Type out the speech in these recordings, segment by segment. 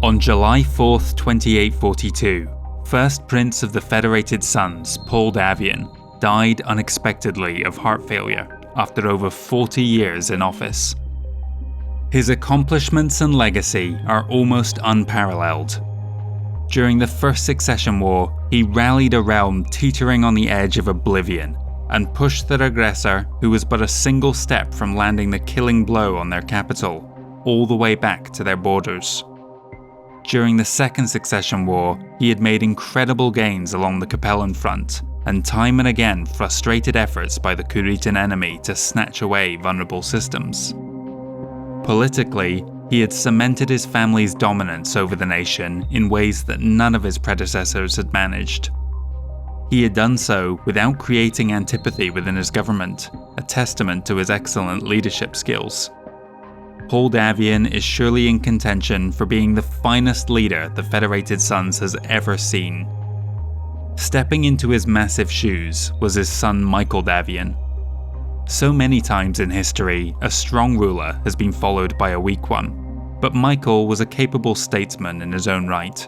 On July 4th, 2842, first Prince of the Federated Sons, Paul Davion, died unexpectedly of heart failure after over 40 years in office. His accomplishments and legacy are almost unparalleled. During the First Succession War, he rallied a realm teetering on the edge of oblivion and pushed their aggressor, who was but a single step from landing the killing blow on their capital, all the way back to their borders. During the Second Succession War, he had made incredible gains along the Capellan front, and time and again frustrated efforts by the Kuritan enemy to snatch away vulnerable systems. Politically, he had cemented his family's dominance over the nation in ways that none of his predecessors had managed. He had done so without creating antipathy within his government, a testament to his excellent leadership skills. Paul Davion is surely in contention for being the finest leader the Federated Sons has ever seen. Stepping into his massive shoes was his son Michael Davion. So many times in history, a strong ruler has been followed by a weak one, but Michael was a capable statesman in his own right.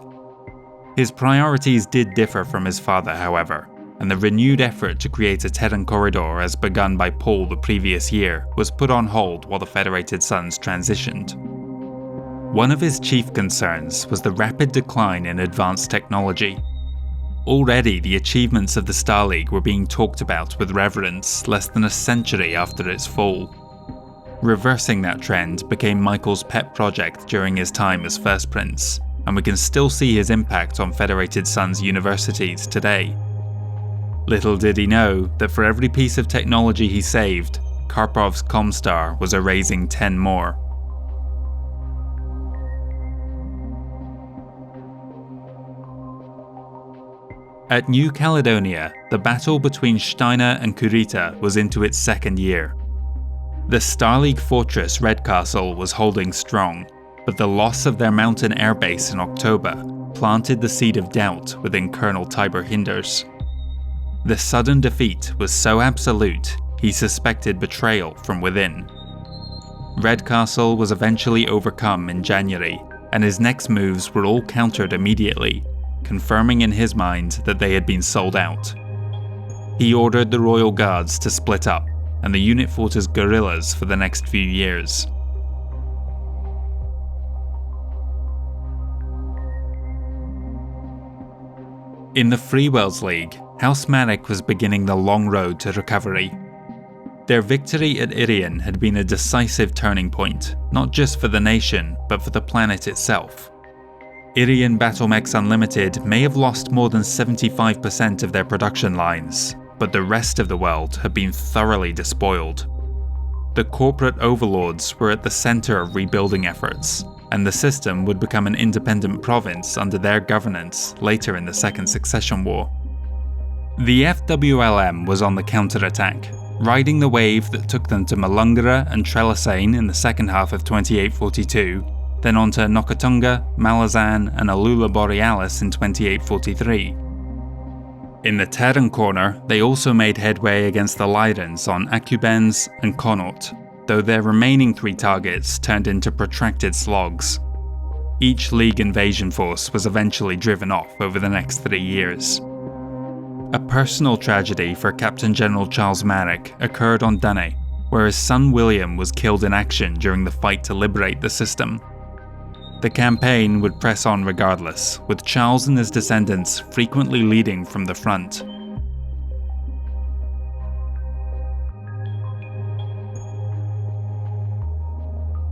His priorities did differ from his father, however, and the renewed effort to create a Terran corridor as begun by Paul the previous year was put on hold while the Federated Sons transitioned. One of his chief concerns was the rapid decline in advanced technology. Already the achievements of the Star League were being talked about with reverence less than a century after its fall. Reversing that trend became Michael's pet project during his time as First Prince, and we can still see his impact on Federated Sons universities today. Little did he know that for every piece of technology he saved, Karpov's ComStar was erasing 10 more. At New Caledonia, the battle between Steiner and Kurita was into its second year. The Star League fortress Redcastle was holding strong, but the loss of their mountain airbase in October planted the seed of doubt within Colonel Tiber Hinders. The sudden defeat was so absolute, he suspected betrayal from within. Redcastle was eventually overcome in January, and his next moves were all countered immediately, confirming in his mind that they had been sold out. He ordered the Royal Guards to split up, and the unit fought as guerrillas for the next few years. In the Freeworlds League, House Marik was beginning the long road to recovery. Their victory at Irian had been a decisive turning point, not just for the nation, but for the planet itself. Irian Battlemechs Unlimited may have lost more than 75% of their production lines, but the rest of the world had been thoroughly despoiled. The corporate overlords were at the center of rebuilding efforts, and the system would become an independent province under their governance later in the Second Succession War. The FWLM was on the counterattack, riding the wave that took them to Malungara and Trelasane in the second half of 2842, then on to Nokatunga, Malazan and Alula Borealis in 2843. In the Terran corner, they also made headway against the Lyrans on Acubens and Connaught, though their remaining 3 targets turned into protracted slogs. Each League invasion force was eventually driven off over the next 3 years. A personal tragedy for Captain General Charles Marik occurred on Dunne, where his son William was killed in action during the fight to liberate the system. The campaign would press on regardless, with Charles and his descendants frequently leading from the front.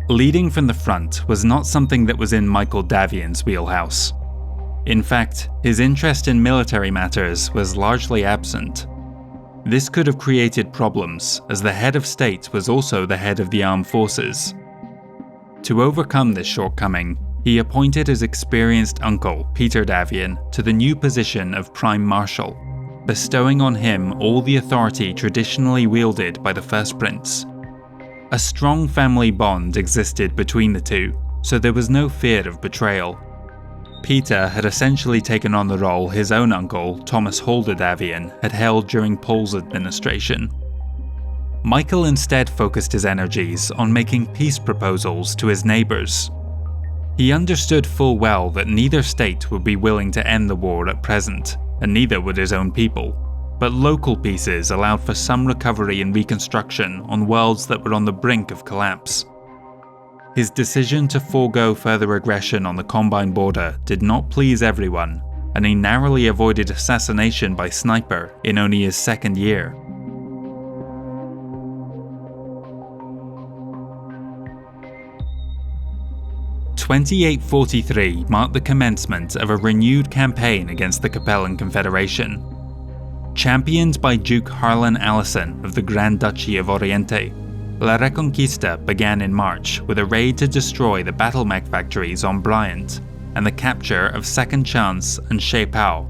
Leading from the front was not something that was in Michael Davion's wheelhouse. In fact, his interest in military matters was largely absent. This could have created problems, as the head of state was also the head of the armed forces. To overcome this shortcoming, he appointed his experienced uncle, Peter Davion, to the new position of Prime Marshal, bestowing on him all the authority traditionally wielded by the First Prince. A strong family bond existed between the two, so there was no fear of betrayal. Peter had essentially taken on the role his own uncle, Thomas Halder Davion, had held during Paul's administration. Michael instead focused his energies on making peace proposals to his neighbours. He understood full well that neither state would be willing to end the war at present, and neither would his own people, but local pieces allowed for some recovery and reconstruction on worlds that were on the brink of collapse. His decision to forego further aggression on the Combine border did not please everyone, and he narrowly avoided assassination by sniper in only his second year. "2843 marked the commencement of a renewed campaign against the Capellan Confederation. Championed by Duke Harlan Allison of the Grand Duchy of Oriente, La Reconquista began in March with a raid to destroy the BattleMech factories on Bryant and the capture of Second Chance and Shay Pao.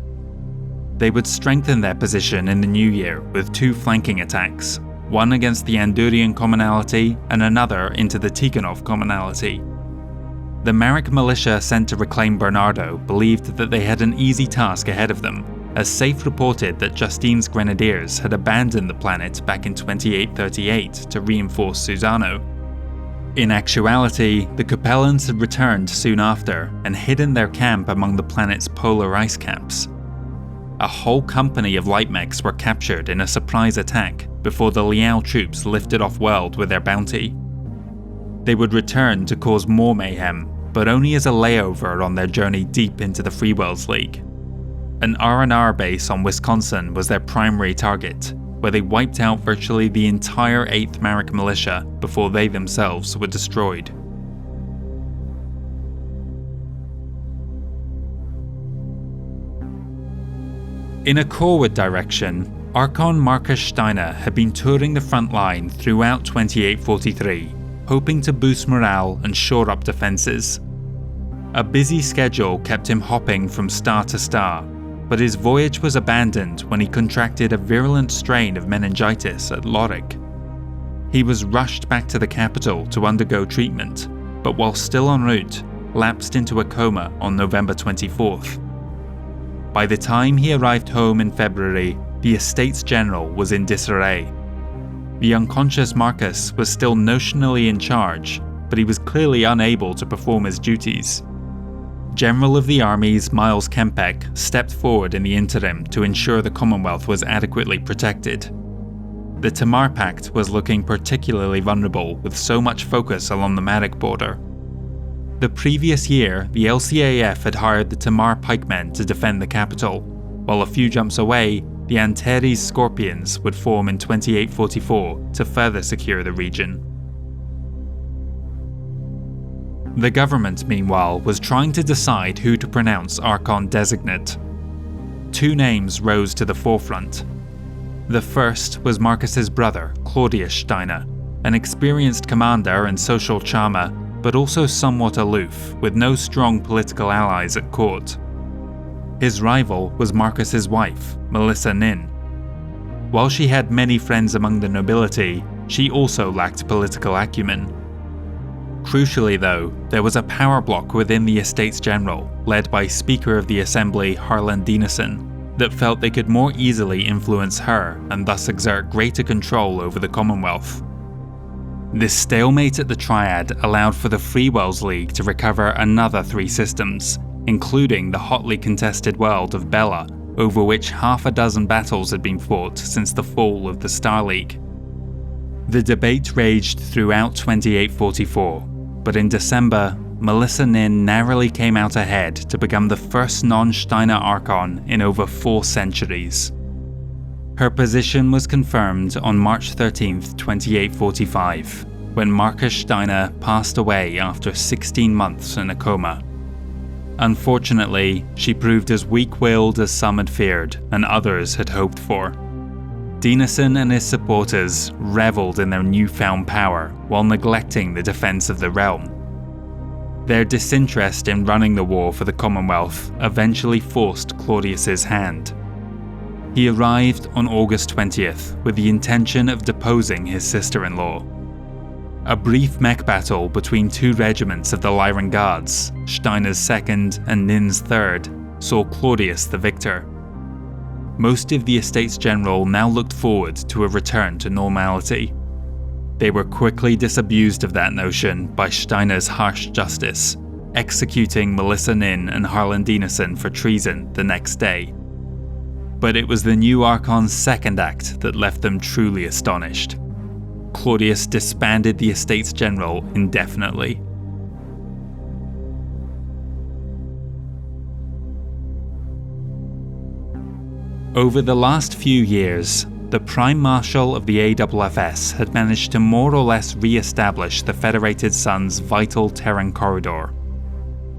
They would strengthen their position in the new year with two flanking attacks, one against the Andurian Commonality and another into the Tikhonov Commonality. The Marik militia sent to reclaim Bernardo believed that they had an easy task ahead of them, as Safe reported that Justine's Grenadiers had abandoned the planet back in 2838 to reinforce Susano. In actuality, the Capellans had returned soon after and hidden their camp among the planet's polar ice caps. A whole company of light mechs were captured in a surprise attack before the Liao troops lifted off-world with their bounty. They would return to cause more mayhem, but only as a layover on their journey deep into the Free Worlds League. An R&R base on Wisconsin was their primary target, where they wiped out virtually the entire 8th Marik militia before they themselves were destroyed. In a forward direction, Archon Marcus Steiner had been touring the front line throughout 2843, hoping to boost morale and shore up defences. A busy schedule kept him hopping from star to star, but his voyage was abandoned when he contracted a virulent strain of meningitis at Lorik. He was rushed back to the capital to undergo treatment, but while still en route, lapsed into a coma on November 24th. By the time he arrived home in February, the Estates General was in disarray. The unconscious Marcus was still notionally in charge, but he was clearly unable to perform his duties. General of the Armies Miles Kempek stepped forward in the interim to ensure the Commonwealth was adequately protected. The Tamar Pact was looking particularly vulnerable with so much focus along the Marik border. The previous year, the LCAF had hired the Tamar pikemen to defend the capital, while a few jumps away, the Antares Scorpions would form in 2844 to further secure the region. The government, meanwhile, was trying to decide who to pronounce Archon Designate. Two names rose to the forefront. The first was Marcus's brother, Claudius Steiner, an experienced commander and social charmer, but also somewhat aloof, with no strong political allies at court. His rival was Marcus's wife, Melissa Nin. While she had many friends among the nobility, she also lacked political acumen. Crucially though, there was a power block within the Estates General, led by Speaker of the Assembly Harlan Dinesen, that felt they could more easily influence her and thus exert greater control over the Commonwealth. This stalemate at the Triad allowed for the Free Worlds League to recover another 3 systems, including the hotly contested world of Bella, over which half a dozen battles had been fought since the fall of the Star League. The debate raged throughout 2844, but in December, Melissa Nin narrowly came out ahead to become the first non-Steiner Archon in over 4 centuries. Her position was confirmed on March 13, 2845, when Marcus Steiner passed away after 16 months in a coma. Unfortunately, she proved as weak-willed as some had feared and others had hoped for. Dinesen and his supporters reveled in their newfound power while neglecting the defense of the realm. Their disinterest in running the war for the Commonwealth eventually forced Claudius's hand. He arrived on August 20th with the intention of deposing his sister-in-law. A brief mech battle between 2 regiments of the Lyran Guards, Steiner's 2nd and Nin's 3rd, saw Claudius the victor. Most of the Estates General now looked forward to a return to normality. They were quickly disabused of that notion by Steiner's harsh justice, executing Melissa Nin and Harlan Dinesen for treason the next day. But it was the new Archon's second act that left them truly astonished. Claudius disbanded the Estates General indefinitely. Over the last few years, the Prime Marshal of the AFFS had managed to more or less re-establish the Federated Sun's vital Terran corridor.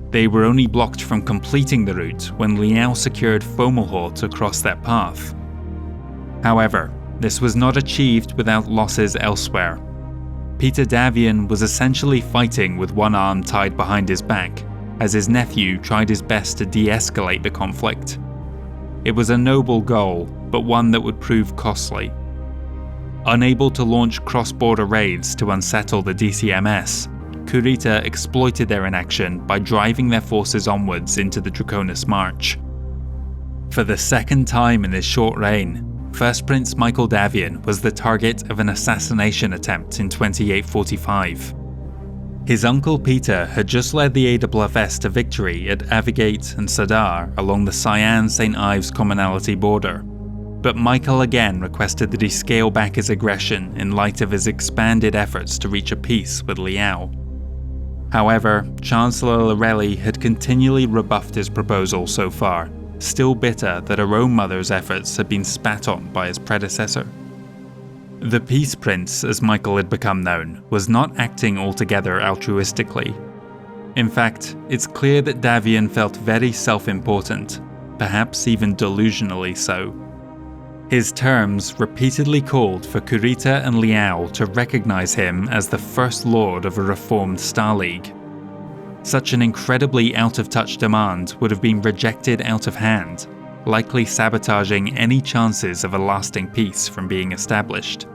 They were only blocked from completing the route when Liao secured Fomalhaut across that path. However, this was not achieved without losses elsewhere. Peter Davion was essentially fighting with one arm tied behind his back, as his nephew tried his best to de-escalate the conflict. It was a noble goal, but one that would prove costly. Unable to launch cross-border raids to unsettle the DCMS, Kurita exploited their inaction by driving their forces onwards into the Draconis March. For the second time in his short reign, First Prince Michael Davion was the target of an assassination attempt in 2845. His uncle Peter had just led the AFFS to victory at Avigate and Sadar along the Cyan-St. Ives commonality border, but Michael again requested that he scale back his aggression in light of his expanded efforts to reach a peace with Liao. However, Chancellor Lorelli had continually rebuffed his proposal so far, still bitter that her own mother's efforts had been spat on by his predecessor. The Peace Prince, as Michael had become known, was not acting altogether altruistically. In fact, it's clear that Davion felt very self-important, perhaps even delusionally so. His terms repeatedly called for Kurita and Liao to recognize him as the First Lord of a reformed Star League. Such an incredibly out-of-touch demand would have been rejected out of hand, likely sabotaging any chances of a lasting peace from being established.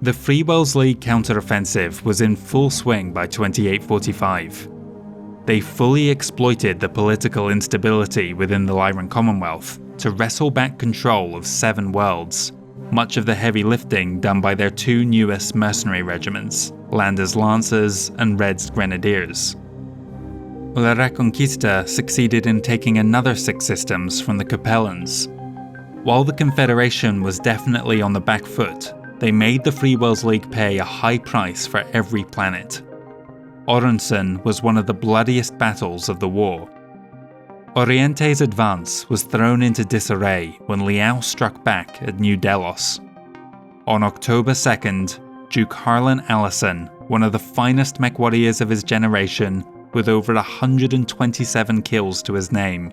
The Freewells League counteroffensive was in full swing by 2845. They fully exploited the political instability within the Lyran Commonwealth to wrestle back control of 7 worlds, much of the heavy lifting done by their 2 newest mercenary regiments, Landers Lancers and Reds Grenadiers. La Reconquista succeeded in taking another 6 systems from the Capellans. While the Confederation was definitely on the back foot, they made the Freewells League pay a high price for every planet. Orenson was one of the bloodiest battles of the war. Oriente's advance was thrown into disarray when Liao struck back at New Delos. On October 2nd, Duke Harlan Allison, one of the finest MechWarriors of his generation, with over 127 kills to his name,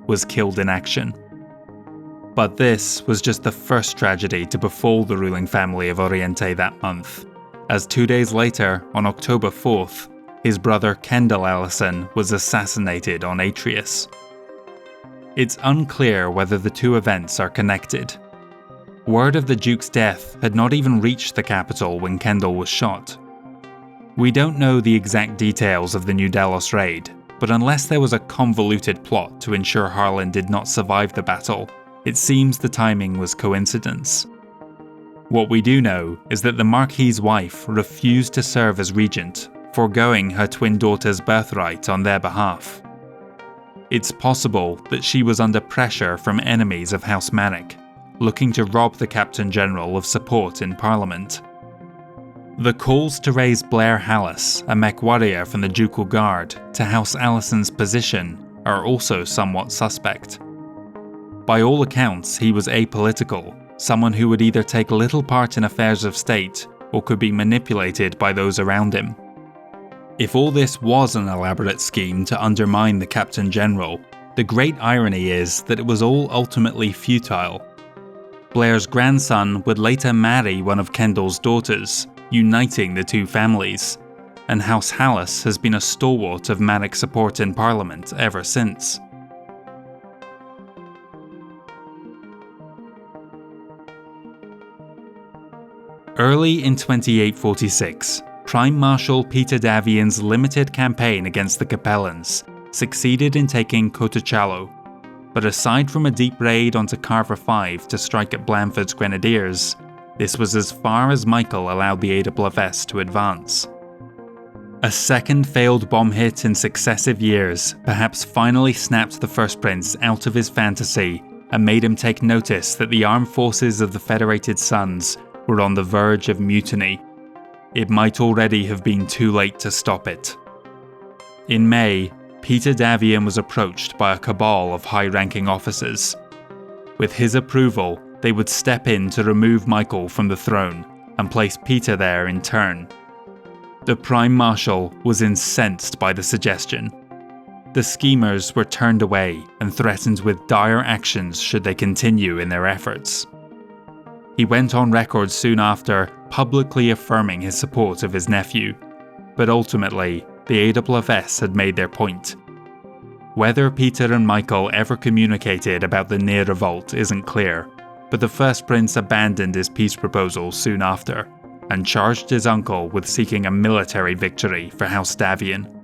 was killed in action. But this was just the first tragedy to befall the ruling family of Oriente that month, as 2 days later, on October 4th, his brother Kendall Allison was assassinated on Atreus. It's unclear whether the 2 events are connected. Word of the Duke's death had not even reached the capital when Kendall was shot. We don't know the exact details of the New Delos raid, but unless there was a convoluted plot to ensure Harlan did not survive the battle, it seems the timing was coincidence. What we do know is that the Marquis's wife refused to serve as regent, foregoing her twin daughter's birthright on their behalf. It's possible that she was under pressure from enemies of House Marik, looking to rob the Captain General of support in Parliament. The calls to raise Blair Hallis, a MechWarrior from the Ducal Guard, to House Allison's position are also somewhat suspect. By all accounts, he was apolitical, someone who would either take little part in affairs of state or could be manipulated by those around him. If all this was an elaborate scheme to undermine the Captain General, the great irony is that it was all ultimately futile. Blair's grandson would later marry one of Kendall's daughters, uniting the 2 families, and House Hallis has been a stalwart of Marik support in Parliament ever since. Early in 2846, Prime Marshal Peter Davion's limited campaign against the Capellans succeeded in taking Cotochallo, but aside from a deep raid onto Carver 5 to strike at Blandford's Grenadiers, this was as far as Michael allowed the AWFS to advance. A second failed bomb hit in successive years perhaps finally snapped the First Prince out of his fantasy and made him take notice that the armed forces of the Federated Suns were on the verge of mutiny. It might already have been too late to stop it. In May, Peter Davion was approached by a cabal of high-ranking officers. With his approval, they would step in to remove Michael from the throne and place Peter there in turn. The Prime Marshal was incensed by the suggestion. The schemers were turned away and threatened with dire actions should they continue in their efforts. He went on record soon after, publicly affirming his support of his nephew, but ultimately, the AWFS had made their point. Whether Peter and Michael ever communicated about the near revolt isn't clear, but the First Prince abandoned his peace proposal soon after, and charged his uncle with seeking a military victory for House Davion.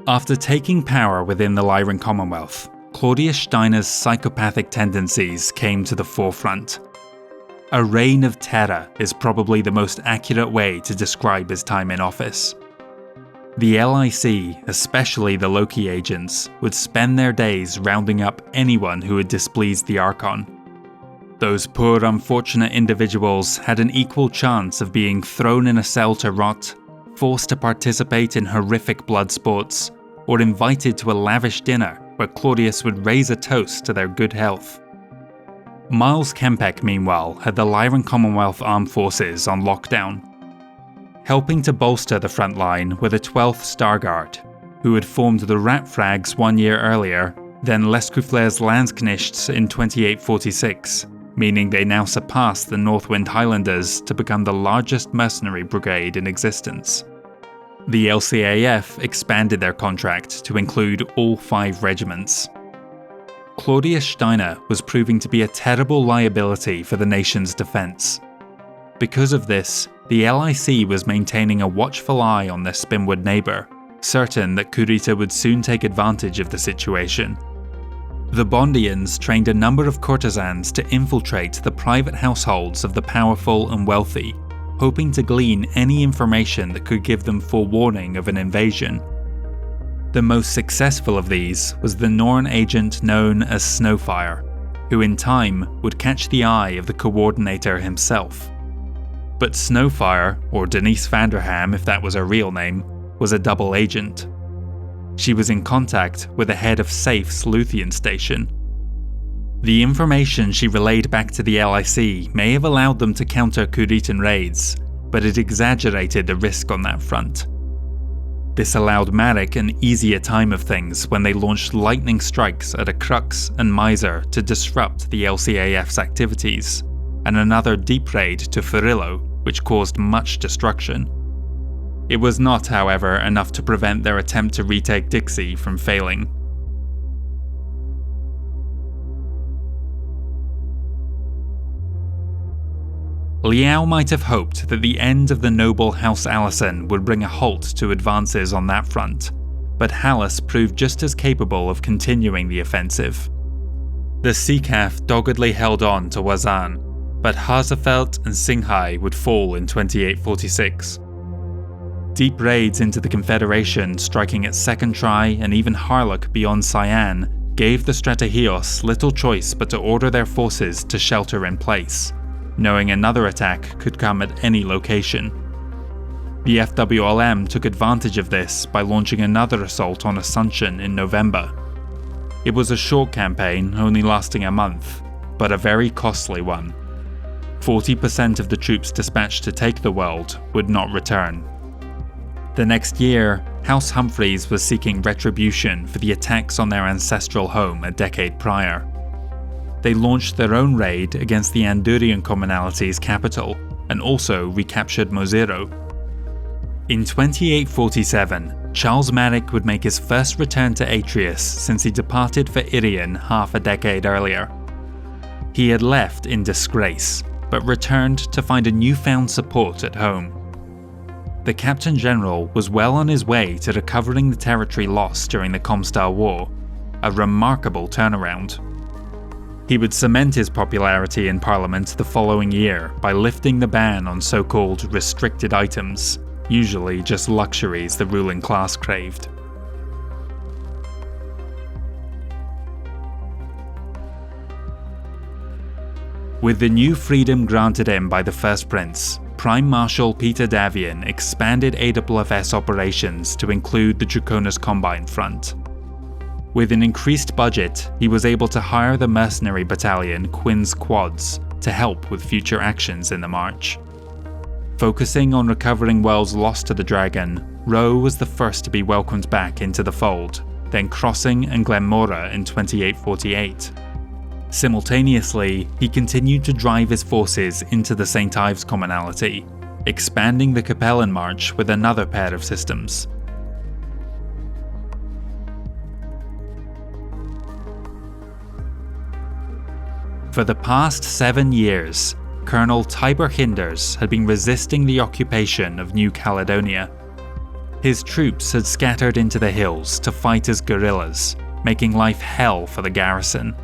After taking power within the Lyran Commonwealth, Claudius Steiner's psychopathic tendencies came to the forefront. A reign of terror is probably the most accurate way to describe his time in office. The LIC, especially the Loki agents, would spend their days rounding up anyone who had displeased the Archon. Those poor unfortunate individuals had an equal chance of being thrown in a cell to rot, forced to participate in horrific blood sports, or invited to a lavish dinner where Claudius would raise a toast to their good health. Miles Kempek, meanwhile, had the Lyran Commonwealth Armed Forces on lockdown. Helping to bolster the front line were the 12th Starguard, who had formed the Rat Frags 1 year earlier, then Lescouflaire's Landsknechts in 2846, meaning they now surpassed the Northwind Highlanders to become the largest mercenary brigade in existence. The LCAF expanded their contract to include all 5 regiments. Claudius Steiner was proving to be a terrible liability for the nation's defence. Because of this, the LIC was maintaining a watchful eye on their Spinwood neighbour, certain that Kurita would soon take advantage of the situation. The Bondians trained a number of courtesans to infiltrate the private households of the powerful and wealthy, hoping to glean any information that could give them forewarning of an invasion. The most successful of these was the Norn agent known as Snowfire, who in time would catch the eye of the coordinator himself. But Snowfire, or Denise Vanderham if that was her real name, was a double agent. She was in contact with the head of SAFE's Luthien station. The information she relayed back to the LIC may have allowed them to counter Kuritan raids, but it exaggerated the risk on that front. This allowed Marik an easier time of things when they launched lightning strikes at a Crux and Miser to disrupt the LCAF's activities, and another deep raid to Furillo, which caused much destruction. It was not, however, enough to prevent their attempt to retake Dixie from failing. Liao might have hoped that the end of the noble House Allison would bring a halt to advances on that front, but Hallis proved just as capable of continuing the offensive. The Seacaf doggedly held on to Wazan, but Harzafelt and Singhai would fall in 2846. Deep raids into the Confederation, striking at Second Try and even Harlock beyond Cyan, gave the Strategios little choice but to order their forces to shelter in place, knowing another attack could come at any location. The FWLM took advantage of this by launching another assault on Assumption in November. It was a short campaign, only lasting a month, but a very costly one. 40% of the troops dispatched to take the world would not return. The next year, House Humphreys was seeking retribution for the attacks on their ancestral home a decade prior. They launched their own raid against the Andurian Commonality's capital, and also recaptured Mozero. In 2847, Charles Marik would make his first return to Atreus since he departed for Irian half a decade earlier. He had left in disgrace, but returned to find a newfound support at home. The Captain General was well on his way to recovering the territory lost during the ComStar War, a remarkable turnaround. He would cement his popularity in Parliament the following year by lifting the ban on so-called restricted items, usually just luxuries the ruling class craved. With the new freedom granted him by the First Prince, Prime Marshal Peter Davion expanded AFFS operations to include the Draconis Combine Front. With an increased budget, he was able to hire the mercenary battalion Quinn's Quads to help with future actions in the march. Focusing on recovering worlds lost to the Dragon, Roe was the first to be welcomed back into the fold, then Crossing and Glenmora in 2848. Simultaneously, he continued to drive his forces into the St. Ives Commonalty, expanding the Capellan March with another pair of systems. For the past 7 years, Colonel Tiber Hinders had been resisting the occupation of New Caledonia. His troops had scattered into the hills to fight as guerrillas, making life hell for the garrison.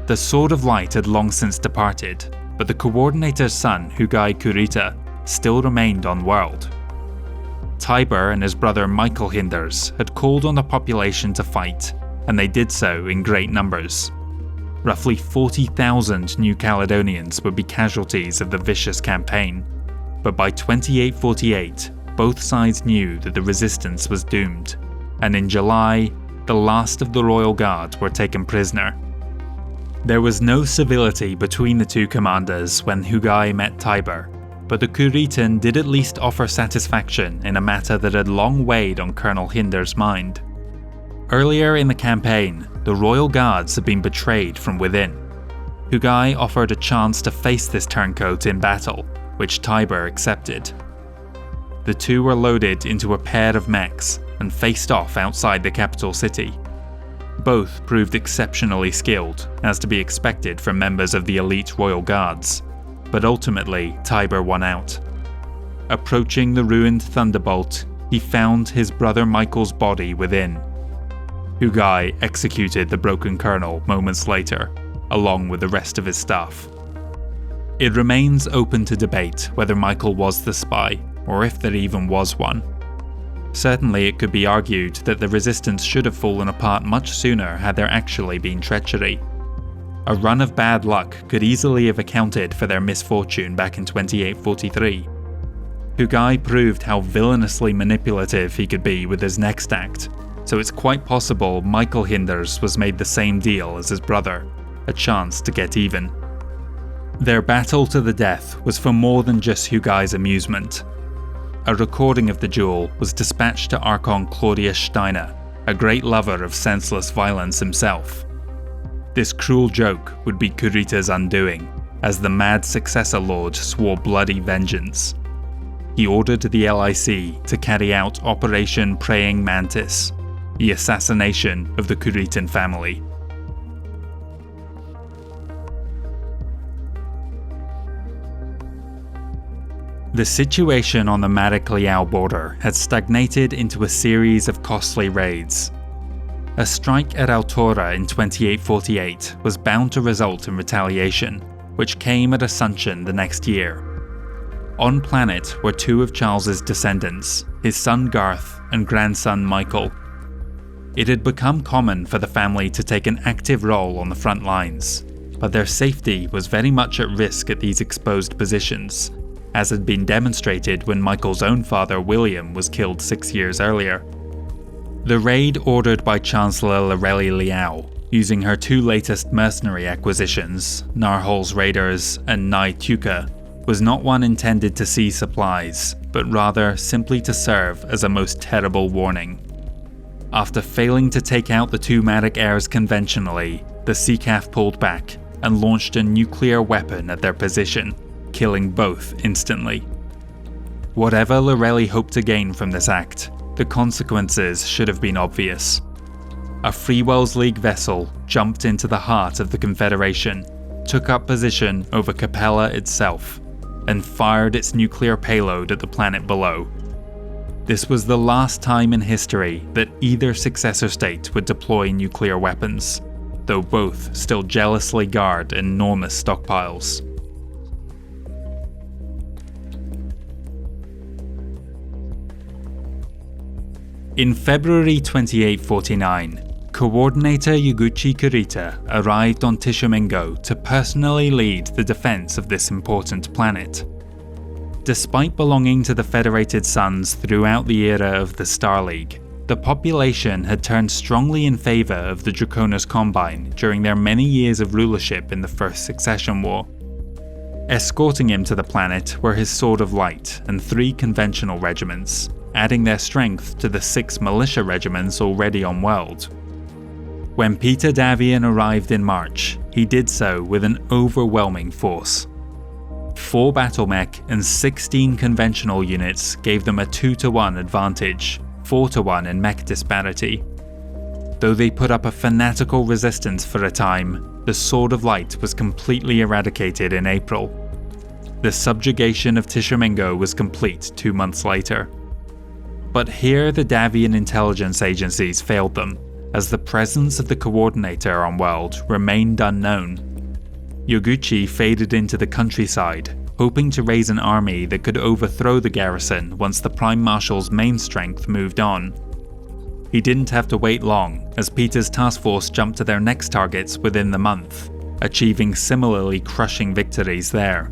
The Sword of Light had long since departed, but the Coordinator's son, Hugai Kurita, still remained on world. Tiber and his brother Michael Hinders had called on the population to fight, and they did so in great numbers. Roughly 40,000 New Caledonians would be casualties of the vicious campaign, but by 2848, both sides knew that the resistance was doomed, and in July, the last of the Royal Guard were taken prisoner. There was no civility between the two commanders when Hugai met Tiber, but the Kuritan did at least offer satisfaction in a matter that had long weighed on Colonel Hinders' mind. Earlier in the campaign, the Royal Guards had been betrayed from within. Hugai offered a chance to face this turncoat in battle, which Tiber accepted. The two were loaded into a pair of mechs and faced off outside the capital city. Both proved exceptionally skilled, as to be expected from members of the elite Royal Guards, but ultimately Tiber won out. Approaching the ruined Thunderbolt, he found his brother Michael's body within. Hugai executed the broken colonel moments later, along with the rest of his staff. It remains open to debate whether Michael was the spy, or if there even was one. Certainly it could be argued that the resistance should have fallen apart much sooner had there actually been treachery. A run of bad luck could easily have accounted for their misfortune back in 2843. Hugai proved how villainously manipulative he could be with his next act, so it's quite possible Michael Hinders was made the same deal as his brother, a chance to get even. Their battle to the death was for more than just Hugai's amusement. A recording of the duel was dispatched to Archon Claudius Steiner, a great lover of senseless violence himself. This cruel joke would be Kurita's undoing, as the mad successor lord swore bloody vengeance. He ordered the LIC to carry out Operation Praying Mantis, the assassination of the Kuritan family. The situation on the Marik-Liao border had stagnated into a series of costly raids. A strike at Altora in 2848 was bound to result in retaliation, which came at Ascension the next year. On planet were two of Charles's descendants, his son Garth and grandson Michael. It had become common for the family to take an active role on the front lines, but their safety was very much at risk at these exposed positions, as had been demonstrated when Michael's own father William was killed 6 years earlier. The raid ordered by Chancellor Lorelei Liao, using her two latest mercenary acquisitions, Narhol's Raiders and Nai Tuka, was not one intended to seize supplies, but rather simply to serve as a most terrible warning. After failing to take out the two Marik heirs conventionally, the CCAF pulled back and launched a nuclear weapon at their position, killing both instantly. Whatever Lorelei hoped to gain from this act, the consequences should have been obvious. A Freewells League vessel jumped into the heart of the Confederation, took up position over Capella itself, and fired its nuclear payload at the planet below. This was the last time in history that either successor state would deploy nuclear weapons, though both still jealously guard enormous stockpiles. In February 2849, Coordinator Yuguchi Kurita arrived on Tishomingo to personally lead the defense of this important planet. Despite belonging to the Federated Suns throughout the era of the Star League, the population had turned strongly in favor of the Draconis Combine during their many years of rulership in the First Succession War. Escorting him to the planet were his Sword of Light and 3 conventional regiments, adding their strength to the 6 militia regiments already on world. When Peter Davion arrived in March, he did so with an overwhelming force. 4 battle mech and 16 conventional units gave them a 2-to-1 advantage, 4-to-1 in mech disparity. Though they put up a fanatical resistance for a time, the Sword of Light was completely eradicated in April. The subjugation of Tishomingo was complete 2 months later. But here the Davion intelligence agencies failed them, as the presence of the Coordinator on world remained unknown. Yuguchi faded into the countryside, hoping to raise an army that could overthrow the garrison once the Prime Marshal's main strength moved on. He didn't have to wait long, as Peter's task force jumped to their next targets within the month, achieving similarly crushing victories there.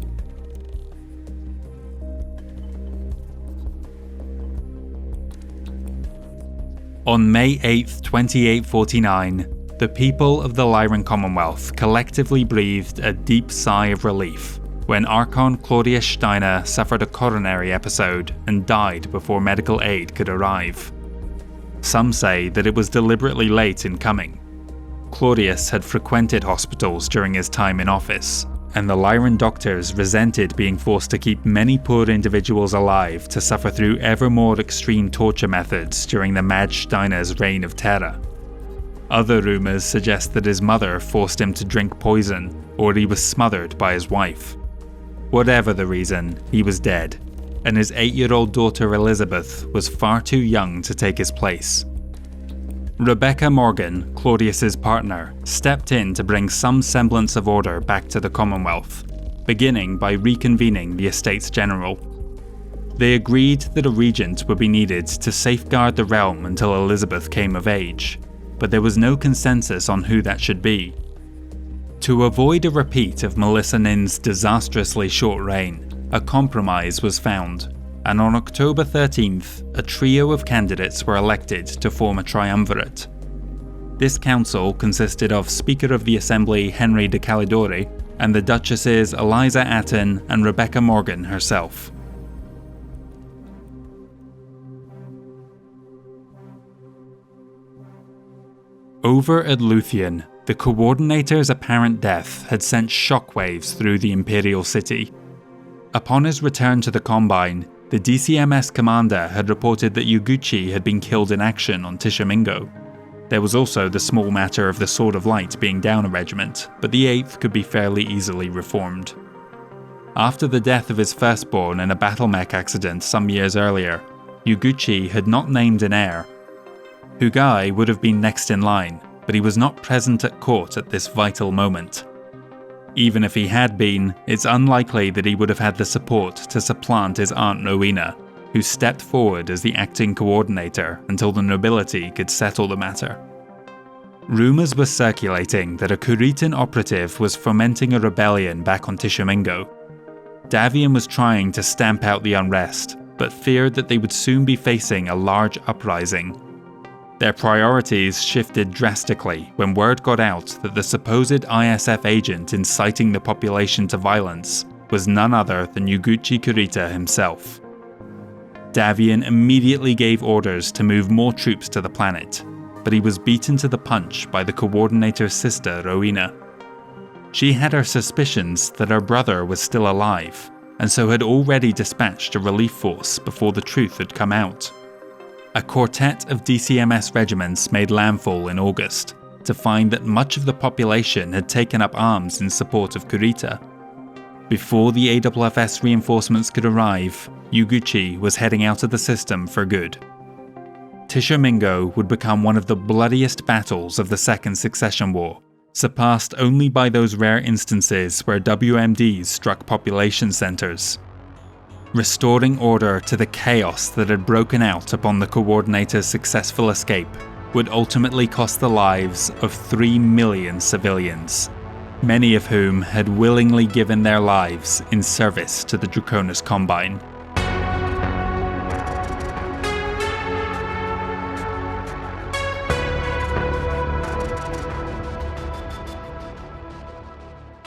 On May 8, 2849, the people of the Lyran Commonwealth collectively breathed a deep sigh of relief when Archon Claudius Steiner suffered a coronary episode and died before medical aid could arrive. Some say that it was deliberately late in coming. Claudius had frequented hospitals during his time in office, and the Lyran doctors resented being forced to keep many poor individuals alive to suffer through ever more extreme torture methods during the Mad Steiner's reign of terror. Other rumours suggest that his mother forced him to drink poison, or he was smothered by his wife. Whatever the reason, he was dead, and his 8-year-old daughter Elizabeth was far too young to take his place. Rebecca Morgan, Claudius's partner, stepped in to bring some semblance of order back to the Commonwealth, beginning by reconvening the Estates General. They agreed that a regent would be needed to safeguard the realm until Elizabeth came of age, but there was no consensus on who that should be. To avoid a repeat of Melissa Nin's disastrously short reign, a compromise was found, and on October 13th, a trio of candidates were elected to form a triumvirate. This council consisted of Speaker of the Assembly Henry de Calidore and the Duchesses Eliza Atten and Rebecca Morgan herself. Over at Luthien, the Coordinator's apparent death had sent shockwaves through the Imperial City. Upon his return to the Combine, the DCMS commander had reported that Yuguchi had been killed in action on Tishomingo. There was also the small matter of the Sword of Light being down a regiment, but the 8th could be fairly easily reformed. After the death of his firstborn in a battle mech accident some years earlier, Yuguchi had not named an heir. Hugai would have been next in line, but he was not present at court at this vital moment. Even if he had been, it's unlikely that he would have had the support to supplant his Aunt Rowena, who stepped forward as the acting coordinator until the nobility could settle the matter. Rumours were circulating that a Kuritan operative was fomenting a rebellion back on Tishomingo. Davion was trying to stamp out the unrest, but feared that they would soon be facing a large uprising. Their priorities shifted drastically when word got out that the supposed ISF agent inciting the population to violence was none other than Yuguchi Kurita himself. Davion immediately gave orders to move more troops to the planet, but he was beaten to the punch by the Coordinator's sister Rowena. She had her suspicions that her brother was still alive, and so had already dispatched a relief force before the truth had come out. A quartet of DCMS regiments made landfall in August, to find that much of the population had taken up arms in support of Kurita. Before the AFFS reinforcements could arrive, Uguchi was heading out of the system for good. Tishomingo would become one of the bloodiest battles of the Second Succession War, surpassed only by those rare instances where WMDs struck population centres. Restoring order to the chaos that had broken out upon the Coordinator's successful escape would ultimately cost the lives of 3 million civilians, many of whom had willingly given their lives in service to the Draconis Combine.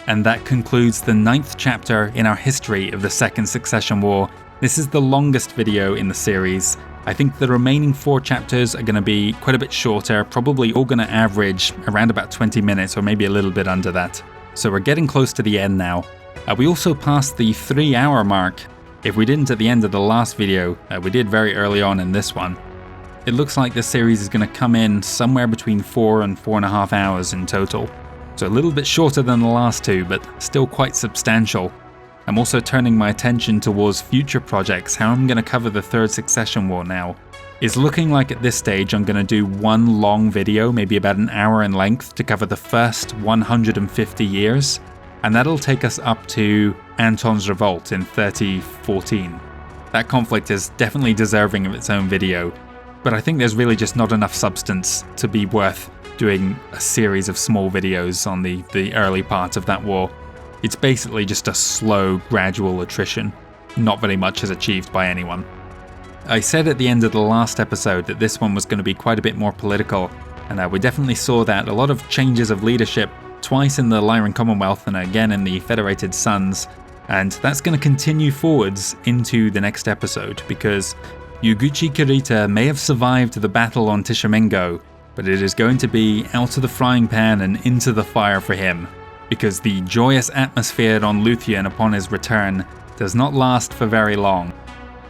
And that concludes the 9th chapter in our history of the Second Succession War. This is the longest video in the series. I think the remaining 4 chapters are going to be quite a bit shorter, probably all going to average around about 20 minutes or maybe a little bit under that. So we're getting close to the end now. We also passed the 3-hour mark. If we didn't at the end of the last video, we did very early on in this one. It looks like this series is going to come in somewhere between 4 and 4.5 hours in total. So a little bit shorter than the last 2, but still quite substantial. I'm also turning my attention towards future projects, how I'm going to cover the Third Succession War now. It's looking like at this stage I'm going to do one long video, maybe about an hour in length, to cover the first 150 years, and that'll take us up to Anton's Revolt in 3014. That conflict is definitely deserving of its own video, but I think there's really just not enough substance to be worth doing a series of small videos on the early part of that war. It's basically just a slow, gradual attrition. Not very much is achieved by anyone. I said at the end of the last episode that this one was going to be quite a bit more political, and we definitely saw that. A lot of changes of leadership, twice in the Lyran Commonwealth and again in the Federated Sons, and that's going to continue forwards into the next episode, because Uguchi Kurita may have survived the battle on Tishomingo, but it is going to be out of the frying pan and into the fire for him, because the joyous atmosphere on Luthien upon his return does not last for very long.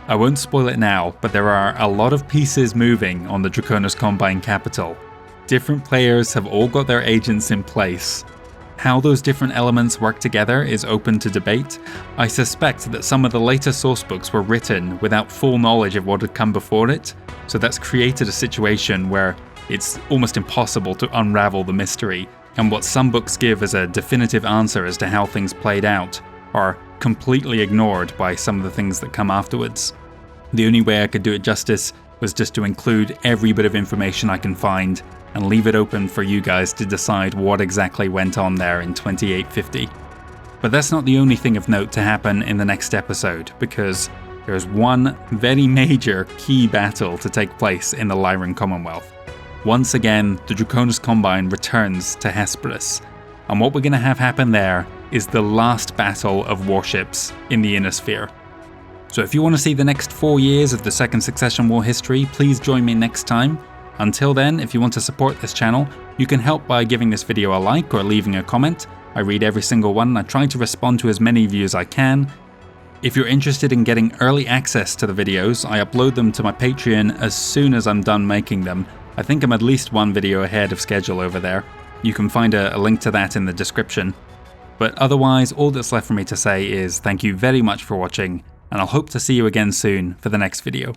I won't spoil it now, but there are a lot of pieces moving on the Draconis Combine capital. Different players have all got their agents in place. How those different elements work together is open to debate. I suspect that some of the later sourcebooks were written without full knowledge of what had come before it, so that's created a situation where it's almost impossible to unravel the mystery, and what some books give as a definitive answer as to how things played out are completely ignored by some of the things that come afterwards. The only way I could do it justice was just to include every bit of information I can find and leave it open for you guys to decide what exactly went on there in 2850. But that's not the only thing of note to happen in the next episode, because there's one very major key battle to take place in the Lyran Commonwealth. Once again, the Draconis Combine returns to Hesperus, and what we're going to have happen there is the last battle of warships in the Inner Sphere. So if you want to see the next 4 years of the Second Succession War history, please join me next time. Until then, if you want to support this channel, you can help by giving this video a like or leaving a comment. I read every single one and I try to respond to as many of you as I can. If you're interested in getting early access to the videos, I upload them to my Patreon as soon as I'm done making them. I think I'm at least one video ahead of schedule over there. You can find a link to that in the description. But otherwise, all that's left for me to say is thank you very much for watching, and I'll hope to see you again soon for the next video.